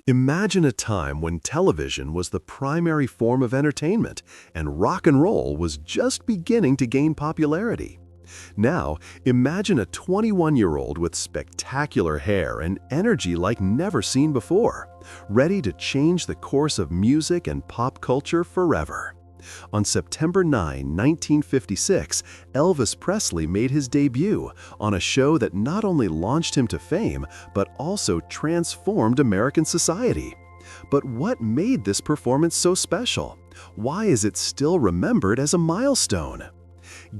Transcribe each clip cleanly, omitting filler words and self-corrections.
Imagine a time when television was the primary form of entertainment and rock and roll was just beginning to gain popularity. Now, imagine a 21-year-old with spectacular hair and energy like never seen before, ready to change the course of music and pop culture forever. On September 9, 1956, Elvis Presley made his debut on a show that not only launched him to fame, but also transformed American society. But what made this performance so special? Why is it still remembered as a milestone?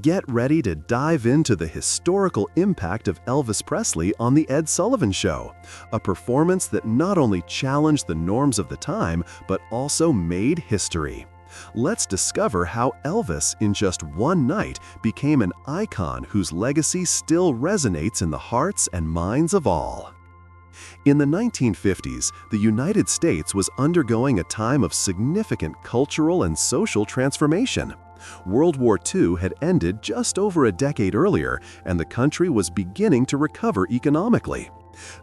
Get ready to dive into the historical impact of Elvis Presley on The Ed Sullivan Show, a performance that not only challenged the norms of the time, but also made history. Let's discover how Elvis, in just one night, became an icon whose legacy still resonates in the hearts and minds of all. In the 1950s, the United States was undergoing a time of significant cultural and social transformation. World War II had ended just over a decade earlier, and the country was beginning to recover economically.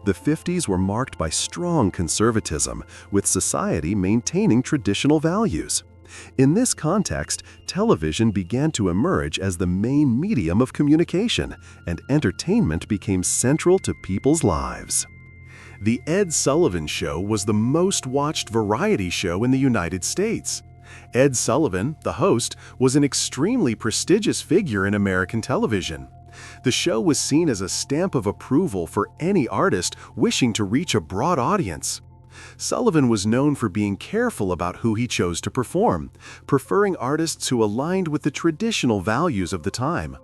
The 50s were marked by strong conservatism, with society maintaining traditional values. In this context, television began to emerge as the main medium of communication, and entertainment became central to people's lives. The Ed Sullivan Show was the most watched variety show in the United States. Ed Sullivan, the host, was an extremely prestigious figure in American television. The show was seen as a stamp of approval for any artist wishing to reach a broad audience. Sullivan was known for being careful about who he chose to perform, preferring artists who aligned with the traditional values of the time.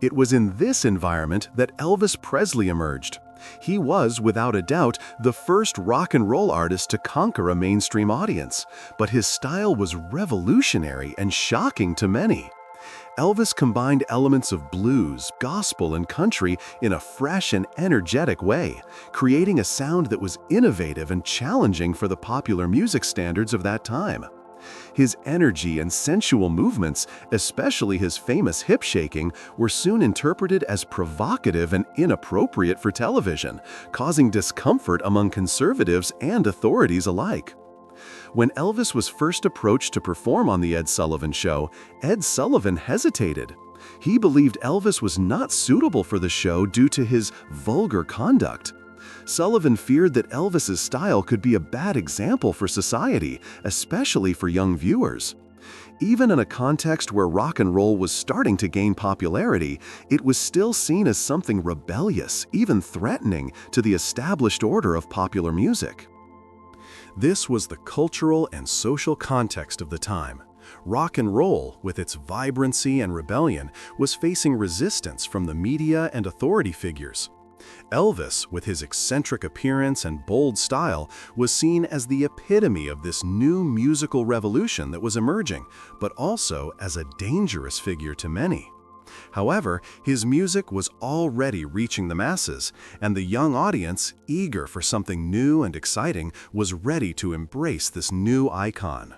It was in this environment that Elvis Presley emerged. He was, without a doubt, the first rock and roll artist to conquer a mainstream audience, but his style was revolutionary and shocking to many. Elvis combined elements of blues, gospel, and country in a fresh and energetic way, creating a sound that was innovative and challenging for the popular music standards of that time. His energy and sensual movements, especially his famous hip shaking, were soon interpreted as provocative and inappropriate for television, causing discomfort among conservatives and authorities alike. When Elvis was first approached to perform on The Ed Sullivan Show, Ed Sullivan hesitated. He believed Elvis was not suitable for the show due to his vulgar conduct. Sullivan feared that Elvis's style could be a bad example for society, especially for young viewers. Even in a context where rock and roll was starting to gain popularity, it was still seen as something rebellious, even threatening, to the established order of popular music. This was the cultural and social context of the time. Rock and roll, with its vibrancy and rebellion, was facing resistance from the media and authority figures. Elvis, with his eccentric appearance and bold style, was seen as the epitome of this new musical revolution that was emerging, but also as a dangerous figure to many. However, his music was already reaching the masses, and the young audience, eager for something new and exciting, was ready to embrace this new icon.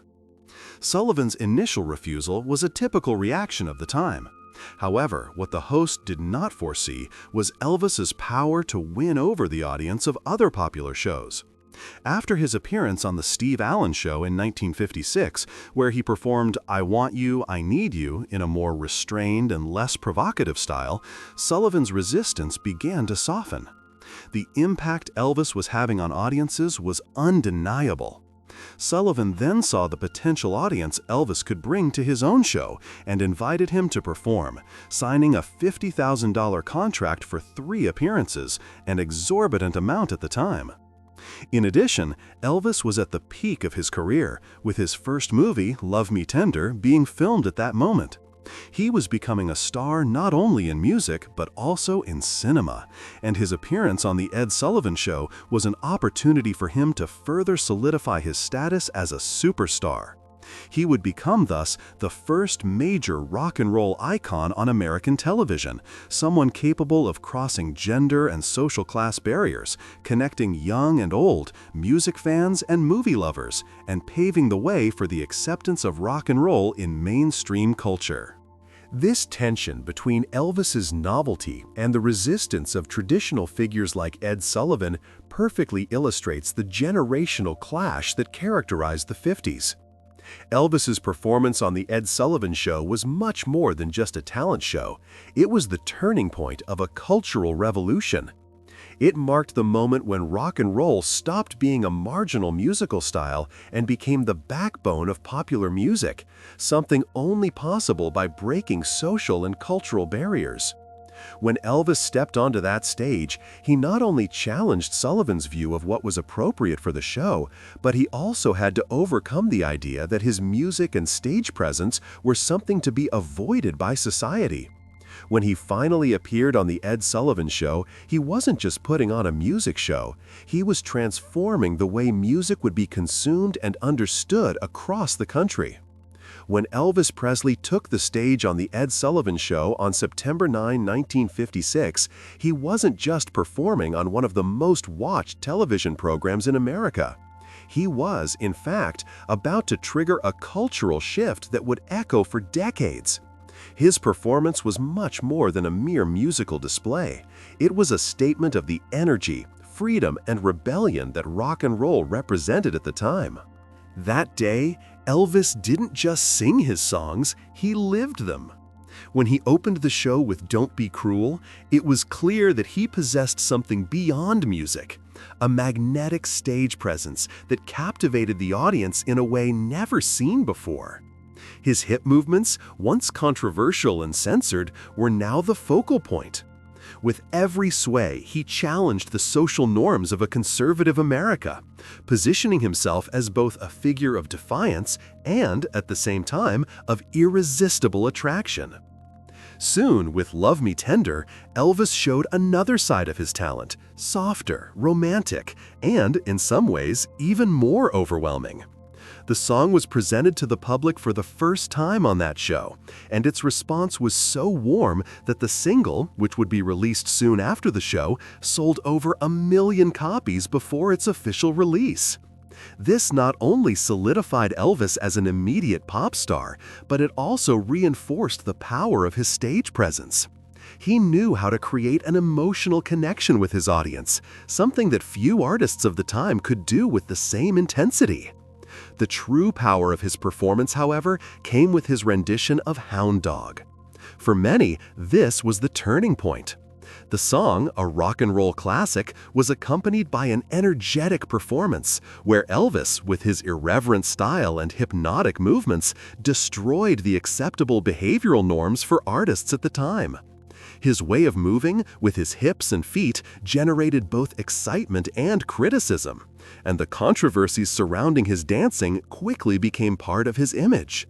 Sullivan's initial refusal was a typical reaction of the time. However, what the host did not foresee was Elvis's power to win over the audience of other popular shows. After his appearance on The Steve Allen Show in 1956, where he performed I Want You, I Need You in a more restrained and less provocative style, Sullivan's resistance began to soften. The impact Elvis was having on audiences was undeniable. Sullivan then saw the potential audience Elvis could bring to his own show and invited him to perform, signing a $50,000 contract for 3 appearances, an exorbitant amount at the time. In addition, Elvis was at the peak of his career, with his first movie, Love Me Tender, being filmed at that moment. He was becoming a star not only in music, but also in cinema, and his appearance on The Ed Sullivan Show was an opportunity for him to further solidify his status as a superstar. He would become, thus, the first major rock and roll icon on American television, someone capable of crossing gender and social class barriers, connecting young and old, music fans and movie lovers, and paving the way for the acceptance of rock and roll in mainstream culture. This tension between Elvis's novelty and the resistance of traditional figures like Ed Sullivan perfectly illustrates the generational clash that characterized the 50s. Elvis's performance on The Ed Sullivan Show was much more than just a talent show. It was the turning point of a cultural revolution. It marked the moment when rock and roll stopped being a marginal musical style and became the backbone of popular music, something only possible by breaking social and cultural barriers. When Elvis stepped onto that stage, he not only challenged Sullivan's view of what was appropriate for the show, but he also had to overcome the idea that his music and stage presence were something to be avoided by society. When he finally appeared on The Ed Sullivan Show, he wasn't just putting on a music show, he was transforming the way music would be consumed and understood across the country. When Elvis Presley took the stage on The Ed Sullivan Show on September 9, 1956, he wasn't just performing on one of the most watched television programs in America. He was, in fact, about to trigger a cultural shift that would echo for decades. His performance was much more than a mere musical display. It was a statement of the energy, freedom, and rebellion that rock and roll represented at the time. That day, Elvis didn't just sing his songs, he lived them. When he opened the show with "Don't Be Cruel," it was clear that he possessed something beyond music, a magnetic stage presence that captivated the audience in a way never seen before. His hip movements, once controversial and censored, were now the focal point. With every sway, he challenged the social norms of a conservative America, positioning himself as both a figure of defiance and, at the same time, of irresistible attraction. Soon, with "Love Me Tender," Elvis showed another side of his talent, softer, romantic, and, in some ways, even more overwhelming. The song was presented to the public for the first time on that show, and its response was so warm that the single, which would be released soon after the show, sold over 1 million copies before its official release. This not only solidified Elvis as an immediate pop star, but it also reinforced the power of his stage presence. He knew how to create an emotional connection with his audience, something that few artists of the time could do with the same intensity. The true power of his performance, however, came with his rendition of "Hound Dog." For many, this was the turning point. The song, a rock and roll classic, was accompanied by an energetic performance, where Elvis, with his irreverent style and hypnotic movements, destroyed the acceptable behavioral norms for artists at the time. His way of moving, with his hips and feet, generated both excitement and criticism, and the controversies surrounding his dancing quickly became part of his image.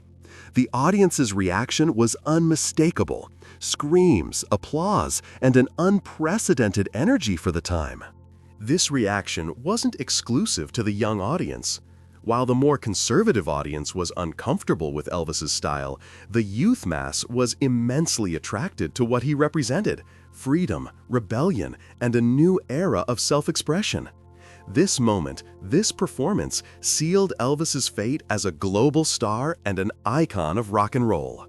The audience's reaction was unmistakable: screams, applause, and an unprecedented energy for the time. This reaction wasn't exclusive to the young audience. While the more conservative audience was uncomfortable with Elvis's style, the youth mass was immensely attracted to what he represented: freedom, rebellion, and a new era of self-expression. This moment, this performance, sealed Elvis's fate as a global star and an icon of rock and roll.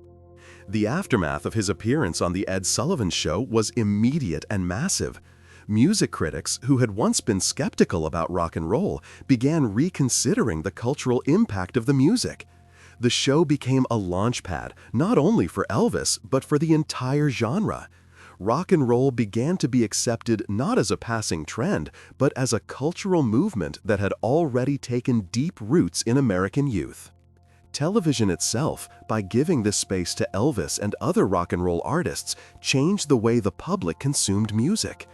The aftermath of his appearance on The Ed Sullivan Show was immediate and massive. Music critics, who had once been skeptical about rock and roll, began reconsidering the cultural impact of the music. The show became a launchpad, not only for Elvis, but for the entire genre. Rock and roll began to be accepted not as a passing trend, but as a cultural movement that had already taken deep roots in American youth. Television itself, by giving this space to Elvis and other rock and roll artists, changed the way the public consumed music.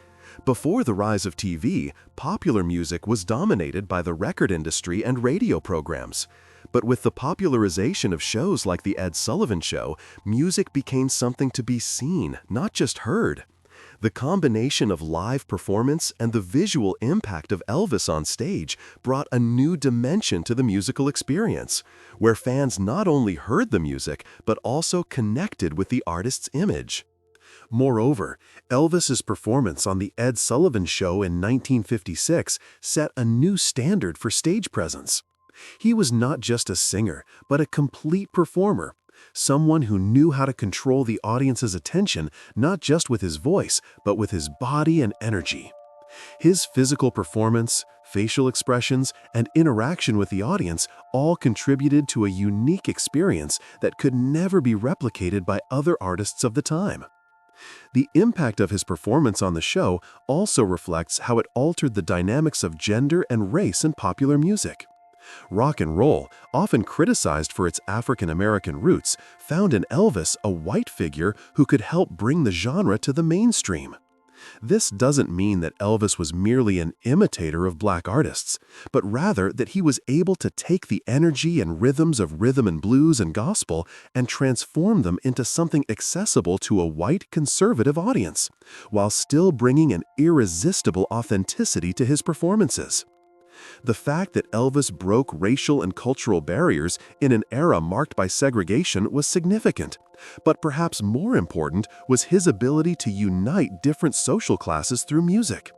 Before the rise of TV, popular music was dominated by the record industry and radio programs. But with the popularization of shows like The Ed Sullivan Show, music became something to be seen, not just heard. The combination of live performance and the visual impact of Elvis on stage brought a new dimension to the musical experience, where fans not only heard the music, but also connected with the artist's image. Moreover, Elvis's performance on The Ed Sullivan Show in 1956 set a new standard for stage presence. He was not just a singer, but a complete performer, someone who knew how to control the audience's attention not just with his voice, but with his body and energy. His physical performance, facial expressions, and interaction with the audience all contributed to a unique experience that could never be replicated by other artists of the time. The impact of his performance on the show also reflects how it altered the dynamics of gender and race in popular music. Rock and roll, often criticized for its African American roots, found in Elvis a white figure who could help bring the genre to the mainstream. This doesn't mean that Elvis was merely an imitator of black artists, but rather that he was able to take the energy and rhythms of rhythm and blues and gospel and transform them into something accessible to a white conservative audience, while still bringing an irresistible authenticity to his performances. The fact that Elvis broke racial and cultural barriers in an era marked by segregation was significant, but perhaps more important was his ability to unite different social classes through music.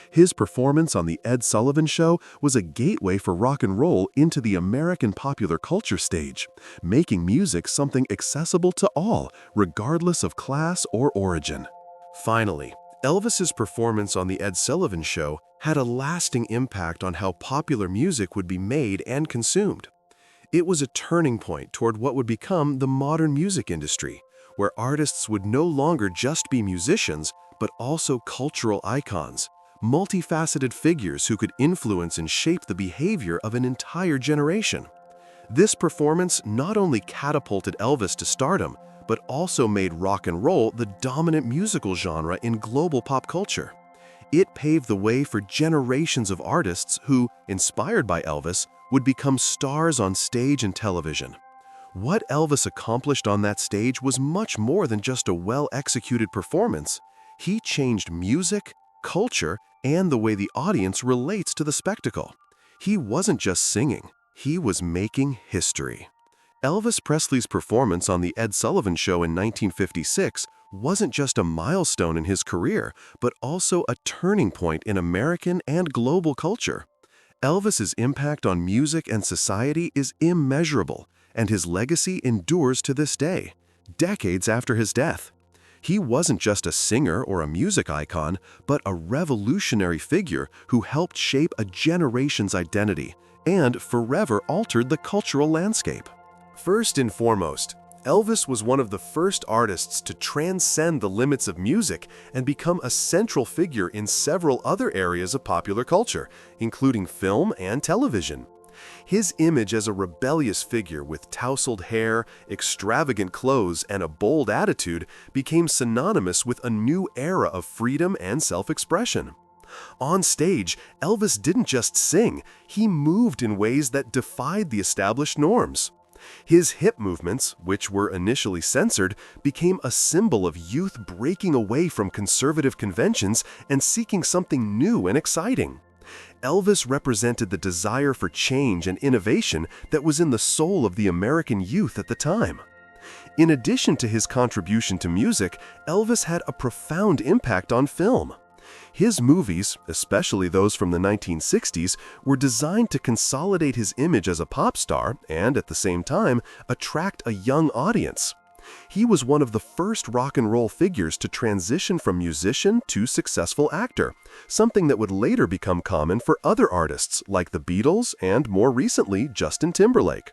His performance on The Ed Sullivan Show was a gateway for rock and roll into the American popular culture stage, making music something accessible to all, regardless of class or origin. Finally, Elvis's performance on The Ed Sullivan Show had a lasting impact on how popular music would be made and consumed. It was a turning point toward what would become the modern music industry, where artists would no longer just be musicians, but also cultural icons, multifaceted figures who could influence and shape the behavior of an entire generation. This performance not only catapulted Elvis to stardom, but also made rock and roll the dominant musical genre in global pop culture. It paved the way for generations of artists who, inspired by Elvis, would become stars on stage and television. What Elvis accomplished on that stage was much more than just a well-executed performance. He changed music, culture, and the way the audience relates to the spectacle. He wasn't just singing, he was making history. Elvis Presley's performance on The Ed Sullivan Show in 1956 wasn't just a milestone in his career, but also a turning point in American and global culture. Elvis's impact on music and society is immeasurable, and his legacy endures to this day, decades after his death. He wasn't just a singer or a music icon, but a revolutionary figure who helped shape a generation's identity and forever altered the cultural landscape. First and foremost, Elvis was one of the first artists to transcend the limits of music and become a central figure in several other areas of popular culture, including film and television. His image as a rebellious figure with tousled hair, extravagant clothes, and a bold attitude became synonymous with a new era of freedom and self-expression. On stage, Elvis didn't just sing, he moved in ways that defied the established norms. His hip movements, which were initially censored, became a symbol of youth breaking away from conservative conventions and seeking something new and exciting. Elvis represented the desire for change and innovation that was in the soul of the American youth at the time. In addition to his contribution to music, Elvis had a profound impact on film. His movies, especially those from the 1960s, were designed to consolidate his image as a pop star and, at the same time, attract a young audience. He was one of the first rock and roll figures to transition from musician to successful actor, something that would later become common for other artists like the Beatles and, more recently, Justin Timberlake.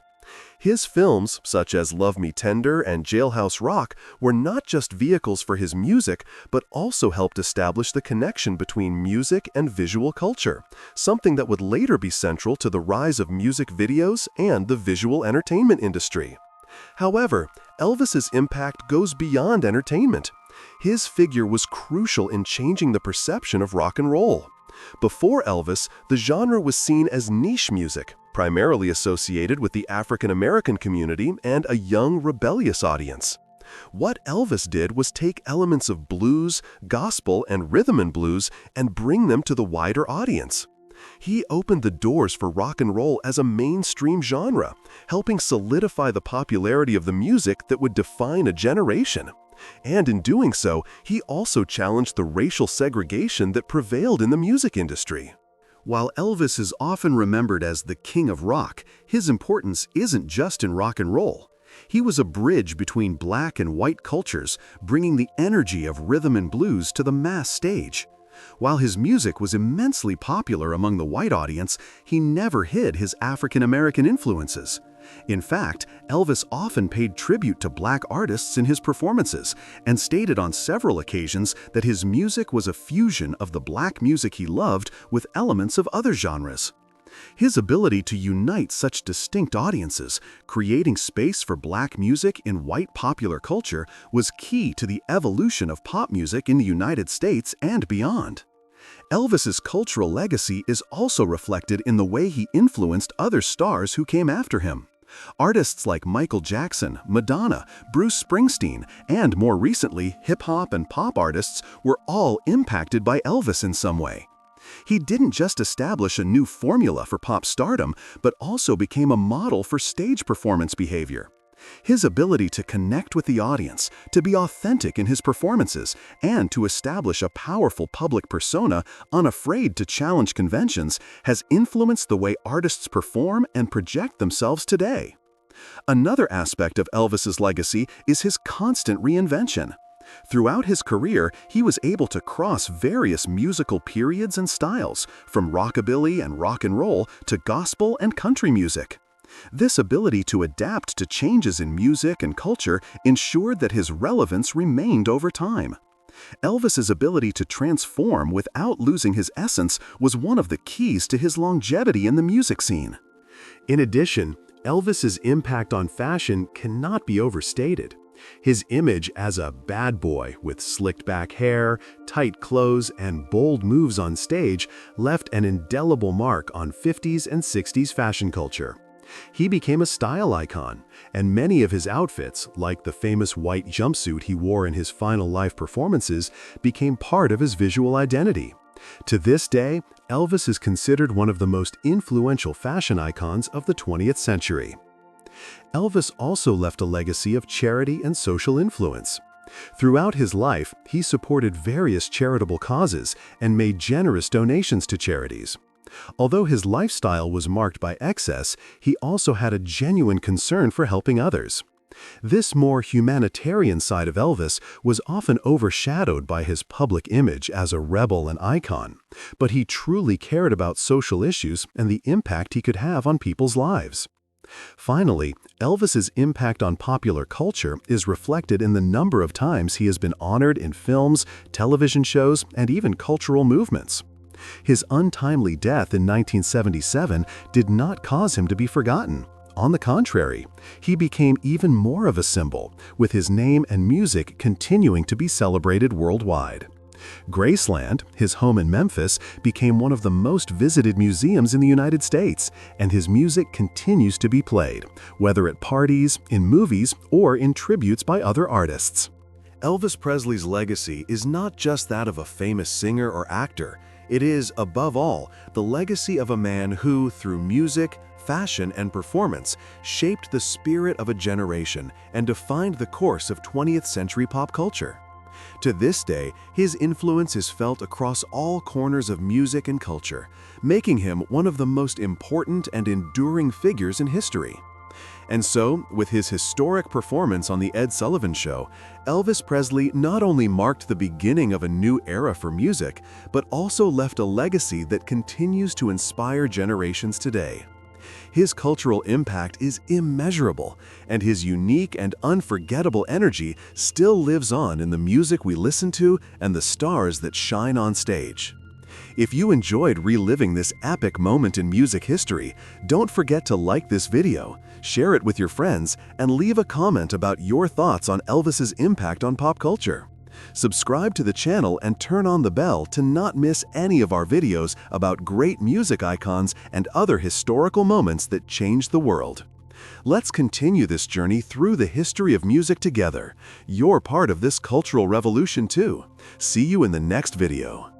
His films, such as Love Me Tender and Jailhouse Rock, were not just vehicles for his music, but also helped establish the connection between music and visual culture, something that would later be central to the rise of music videos and the visual entertainment industry. However, Elvis's impact goes beyond entertainment. His figure was crucial in changing the perception of rock and roll. Before Elvis, the genre was seen as niche music, primarily associated with the African American community and a young, rebellious audience. What Elvis did was take elements of blues, gospel, and rhythm and blues and bring them to the wider audience. He opened the doors for rock and roll as a mainstream genre, helping solidify the popularity of the music that would define a generation. And in doing so, he also challenged the racial segregation that prevailed in the music industry. While Elvis is often remembered as the king of rock, his importance isn't just in rock and roll. He was a bridge between black and white cultures, bringing the energy of rhythm and blues to the mass stage. While his music was immensely popular among the white audience, he never hid his African American influences. In fact, Elvis often paid tribute to black artists in his performances and stated on several occasions that his music was a fusion of the black music he loved with elements of other genres. His ability to unite such distinct audiences, creating space for black music in white popular culture, was key to the evolution of pop music in the United States and beyond. Elvis's cultural legacy is also reflected in the way he influenced other stars who came after him. Artists like Michael Jackson, Madonna, Bruce Springsteen, and more recently, hip-hop and pop artists were all impacted by Elvis in some way. He didn't just establish a new formula for pop stardom, but also became a model for stage performance behavior. His ability to connect with the audience, to be authentic in his performances, and to establish a powerful public persona unafraid to challenge conventions has influenced the way artists perform and project themselves today. Another aspect of Elvis's legacy is his constant reinvention. Throughout his career, he was able to cross various musical periods and styles, from rockabilly and rock and roll to gospel and country music. This ability to adapt to changes in music and culture ensured that his relevance remained over time. Elvis's ability to transform without losing his essence was one of the keys to his longevity in the music scene. In addition, Elvis's impact on fashion cannot be overstated. His image as a bad boy with slicked back hair, tight clothes, and bold moves on stage left an indelible mark on 50s and 60s fashion culture. He became a style icon, and many of his outfits, like the famous white jumpsuit he wore in his final live performances, became part of his visual identity. To this day, Elvis is considered one of the most influential fashion icons of the 20th century. Elvis also left a legacy of charity and social influence. Throughout his life, he supported various charitable causes and made generous donations to charities. Although his lifestyle was marked by excess, he also had a genuine concern for helping others. This more humanitarian side of Elvis was often overshadowed by his public image as a rebel and icon, but he truly cared about social issues and the impact he could have on people's lives. Finally, Elvis's impact on popular culture is reflected in the number of times he has been honored in films, television shows, and even cultural movements. His untimely death in 1977 did not cause him to be forgotten. On the contrary, he became even more of a symbol, with his name and music continuing to be celebrated worldwide. Graceland, his home in Memphis, became one of the most visited museums in the United States, and his music continues to be played, whether at parties, in movies, or in tributes by other artists. Elvis Presley's legacy is not just that of a famous singer or actor. It is, above all, the legacy of a man who, through music, fashion, and performance, shaped the spirit of a generation and defined the course of 20th century pop culture. To this day, his influence is felt across all corners of music and culture, making him one of the most important and enduring figures in history. And so, with his historic performance on The Ed Sullivan Show, Elvis Presley not only marked the beginning of a new era for music, but also left a legacy that continues to inspire generations today. His cultural impact is immeasurable, and his unique and unforgettable energy still lives on in the music we listen to and the stars that shine on stage. If you enjoyed reliving this epic moment in music history, don't forget to like this video, share it with your friends, and leave a comment about your thoughts on Elvis's impact on pop culture. Subscribe to the channel and turn on the bell to not miss any of our videos about great music icons and other historical moments that changed the world. Let's continue this journey through the history of music together. You're part of this cultural revolution too. See you in the next video.